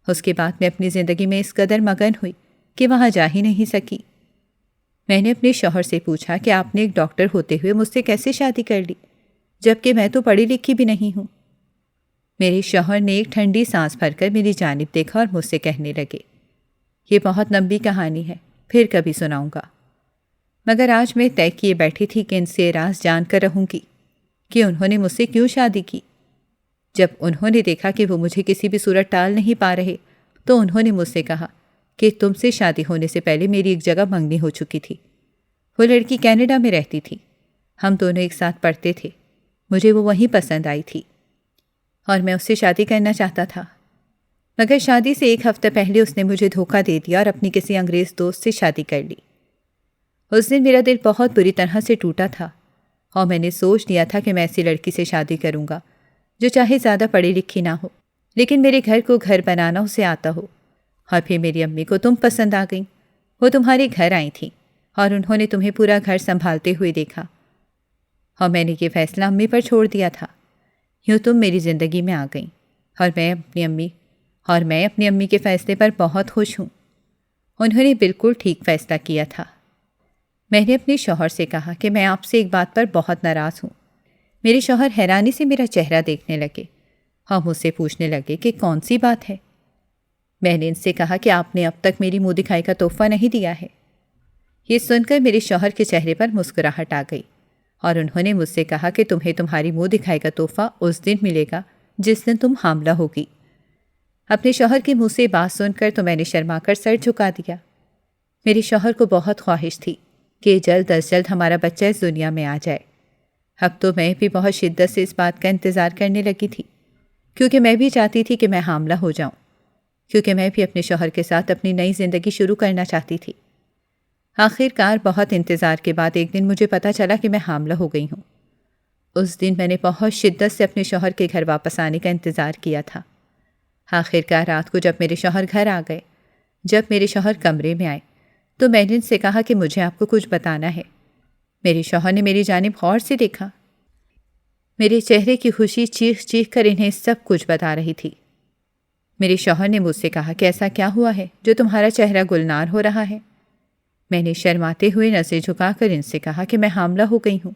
اس کے بعد میں اپنی زندگی میں اس قدر مگن ہوئی کہ وہاں جا ہی نہیں سکی۔ میں نے اپنے شوہر سے پوچھا کہ آپ نے ایک ڈاکٹر ہوتے ہوئے مجھ سے کیسے شادی کر لی، جبکہ میں تو پڑھی لکھی بھی نہیں ہوں۔ میرے شوہر نے ایک ٹھنڈی سانس بھر کر میری جانب دیکھا اور مجھ سے کہنے لگے، یہ بہت لمبی کہانی ہے، پھر کبھی سناؤں گا، مگر آج میں طے کیے بیٹھی تھی کہ ان سے راز جان کر رہوں گی کہ انہوں نے مجھ سے کیوں شادی کی۔ جب انہوں نے دیکھا کہ وہ مجھے کسی بھی صورت ٹال نہیں پا رہے تو انہوں نے مجھ سے کہا کہ تم سے شادی ہونے سے پہلے میری ایک جگہ منگنی ہو چکی تھی۔ وہ لڑکی کینیڈا میں رہتی تھی، ہم دونوں ایک ساتھ پڑھتے تھے، مجھے وہ وہیں پسند آئی تھی اور میں اس سے شادی کرنا چاہتا تھا، مگر شادی سے ایک ہفتہ پہلے اس نے مجھے دھوکہ دے دیا اور اپنی کسی انگریز دوست سے شادی کر لی۔ اس دن میرا دل بہت بری طرح سے ٹوٹا تھا اور میں نے سوچ لیا تھا کہ میں ایسی لڑکی سے شادی کروں گا جو چاہے زیادہ پڑھی لکھی نہ ہو لیکن میرے گھر کو گھر بنانا اسے آتا ہو۔ اور پھر میری امی کو تم پسند آ گئیں، وہ تمہارے گھر آئی تھیں اور انہوں نے تمہیں پورا گھر سنبھالتے ہوئے دیکھا اور میں نے یہ فیصلہ امی پر چھوڑ دیا تھا۔ یوں تم میری زندگی میں آ گئیں اور میں اپنی امی کے فیصلے پر بہت خوش ہوں۔ انہوں نے بالکل ٹھیک فیصلہ کیا تھا۔ میں نے اپنے شوہر سے کہا کہ میں آپ سے ایک بات پر بہت ناراض ہوں۔ میرے شوہر حیرانی سے میرا چہرہ دیکھنے لگے اور مجھ سے پوچھنے لگے کہ کون سی بات ہے۔ میں نے ان سے کہا کہ آپ نے اب تک میری منہ دکھائی کا تحفہ نہیں دیا ہے۔ یہ سن کر میرے شوہر کے چہرے پر مسکراہٹ آ گئی اور انہوں نے مجھ سے کہا کہ تمہیں تمہاری منہ دکھائی کا تحفہ اس دن ملے گا جس دن تم حاملہ ہوگی۔ اپنے شوہر کے منہ سے بات سن کر تو میں نے شرما کر سر جھکا دیا۔ میرے شوہر کو بہت خواہش تھی کہ جلد از جلد ہمارا بچہ اس دنیا میں آ جائے۔ اب تو میں بھی بہت شدت سے اس بات کا انتظار کرنے لگی تھی، کیونکہ میں بھی چاہتی تھی کہ میں حاملہ ہو جاؤں، کیونکہ میں بھی اپنے شوہر کے ساتھ اپنی نئی زندگی شروع کرنا چاہتی تھی۔ آخر کار بہت انتظار کے بعد ایک دن مجھے پتہ چلا کہ میں حاملہ ہو گئی ہوں۔ اس دن میں نے بہت شدت سے اپنے شوہر کے گھر واپس آنے کا انتظار کیا تھا۔ آخرکار رات کو جب میرے شوہر گھر آ گئے، جب میرے شوہر کمرے میں آئے تو میں نے ان سے کہا کہ مجھے آپ کو کچھ بتانا ہے۔ میرے شوہر نے میری جانب غور سے دیکھا۔ میرے چہرے کی خوشی چیخ چیخ کر انہیں سب کچھ بتا رہی تھی۔ میرے شوہر نے مجھ سے کہا کہ ایسا کیا ہوا ہے جو تمہارا چہرہ گلنار ہو رہا ہے؟ میں نے شرماتے ہوئے نظریں جھکا کر ان سے کہا کہ میں حاملہ ہو گئی ہوں۔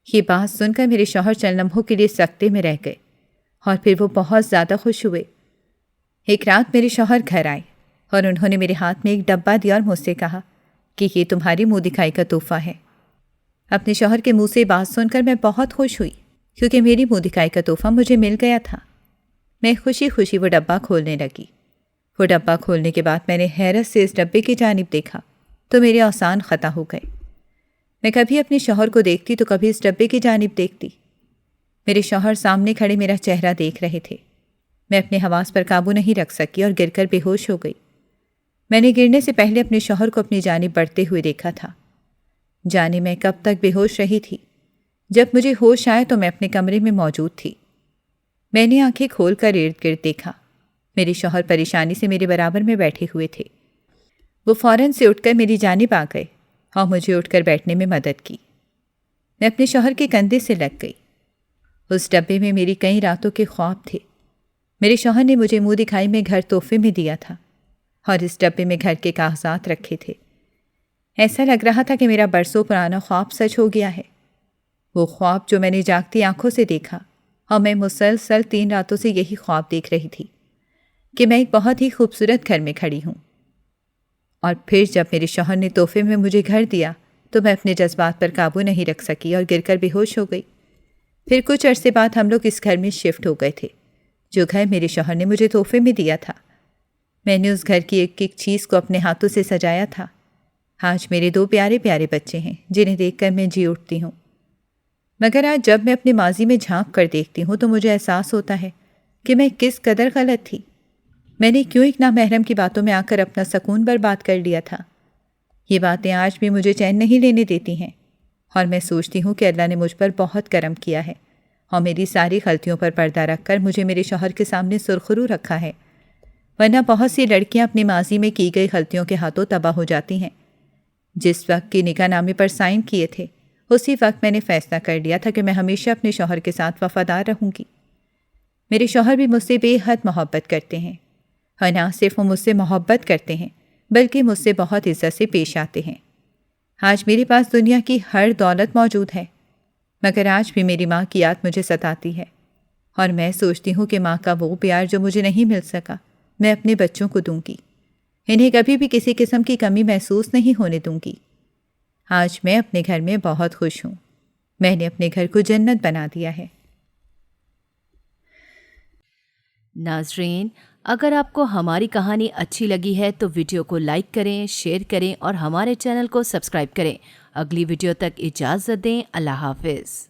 یہ بات سن کر میرے شوہر چند لمحوں کے لیے سکتے میں رہ گئے اور پھر وہ بہت زیادہ خوش ہوئے۔ ایک رات میرے شوہر گھر آئے اور انہوں نے میرے ہاتھ میں ایک ڈبہ دیا اور مجھ سے کہا کہ یہ تمہاری منہ دکھائی کا تحفہ ہے۔ اپنے شوہر کے منہ سے بات سن کر میں بہت خوش ہوئی کیونکہ میری منہ دکھائی کا تحفہ مجھے مل گیا تھا۔ میں خوشی خوشی وہ ڈبہ کھولنے لگی۔ وہ ڈبہ کھولنے کے بعد میں نے حیرت سے اس ڈبے کی جانب دیکھا تو میرے اوزان خطا ہو گئے۔ میں کبھی اپنے شوہر کو دیکھتی تو کبھی اس ڈبے کی جانب دیکھتی۔ میرے شوہر سامنے کھڑے میرا چہرہ دیکھ رہے تھے۔ میں اپنے حواس پر قابو نہیں رکھ سکی اور گر کر بے ہوش ہو گئی۔ میں نے گرنے سے پہلے اپنے شوہر کو اپنی جانب بڑھتے ہوئے دیکھا تھا۔ جانے میں کب تک بے ہوش رہی تھی۔ جب مجھے ہوش آیا تو میں اپنے کمرے میں موجود تھی۔ میں نے آنکھیں کھول کر ارد گرد دیکھا۔ میرے شوہر پریشانی سے میرے برابر میں بیٹھے ہوئے تھے۔ وہ فوراً سے اٹھ کر میری جانب آ گئے اور مجھے اٹھ کر بیٹھنے میں مدد کی۔ میں اپنے شوہر کے کندھے سے لگ گئی۔ اس ڈبے میں میری کئی راتوں کے خواب تھے۔ میرے شوہر نے مجھے منہ دکھائی میں گھر تحفے میں دیا تھا اور اس ڈبے میں گھر کے کاغذات رکھے تھے۔ ایسا لگ رہا تھا کہ میرا برسوں پرانا خواب سچ ہو گیا ہے۔ وہ خواب جو میں نے جاگتی آنکھوں سے دیکھا، اور میں مسلسل 3 راتوں سے یہی خواب دیکھ رہی تھی کہ میں ایک بہت ہی خوبصورت گھر میں کھڑی ہوں۔ اور پھر جب میرے شوہر نے تحفے میں مجھے گھر دیا تو میں اپنے جذبات پر قابو نہیں رکھ سکی اور گر کر بے ہوش ہو گئی۔ پھر کچھ عرصے بعد ہم لوگ اس گھر میں شفٹ ہو گئے تھے جو گھر میرے شوہر نے مجھے تحفے میں دیا تھا۔ میں نے اس گھر کی ایک ایک چیز کو اپنے ہاتھوں سے سجایا تھا۔ آج میرے 2 پیارے پیارے بچے ہیں جنہیں دیکھ کر میں جی اٹھتی ہوں۔ مگر آج جب میں اپنے ماضی میں جھانک کر دیکھتی ہوں تو مجھے احساس ہوتا ہے کہ میں کس قدر غلط تھی۔ میں نے کیوں ایک نامحرم کی باتوں میں آ کر اپنا سکون برباد کر لیا تھا۔ یہ باتیں آج بھی مجھے چین نہیں لینے دیتی ہیں اور میں سوچتی ہوں کہ اللہ نے مجھ پر بہت کرم کیا ہے اور میری ساری غلطیوں پر پردہ رکھ کر مجھے میرے شوہر کے سامنے سرخرو رکھا ہے، ورنہ بہت سی لڑکیاں اپنی ماضی میں کی گئی غلطیوں کے ہاتھوں تباہ ہو جاتی ہیں۔ جس وقت کی نکاح نامے پر سائن کیے تھے اسی وقت میں نے فیصلہ کر لیا تھا کہ میں ہمیشہ اپنے شوہر کے ساتھ وفادار رہوں گی۔ میرے شوہر بھی مجھ سے بے حد محبت کرتے ہیں اور نہ صرف وہ مجھ سے محبت کرتے ہیں بلکہ مجھ سے بہت عزت سے پیش آتے ہیں۔ آج میرے پاس دنیا کی ہر دولت موجود ہے، مگر آج بھی میری ماں کی یاد مجھے ستاتی ہے اور میں سوچتی ہوں کہ ماں کا وہ پیار جو مجھے نہیں مل سکا میں اپنے بچوں کو دوں گی۔ انہیں کبھی بھی کسی قسم کی کمی محسوس نہیں ہونے دوں گی۔ آج میں اپنے گھر میں بہت خوش ہوں۔ میں نے اپنے گھر کو جنت بنا دیا ہے۔ ناظرین، اگر آپ کو ہماری کہانی اچھی لگی ہے تو ویڈیو کو لائک کریں، شیئر کریں اور ہمارے چینل کو سبسکرائب کریں۔ اگلی ویڈیو تک اجازت دیں۔ اللہ حافظ۔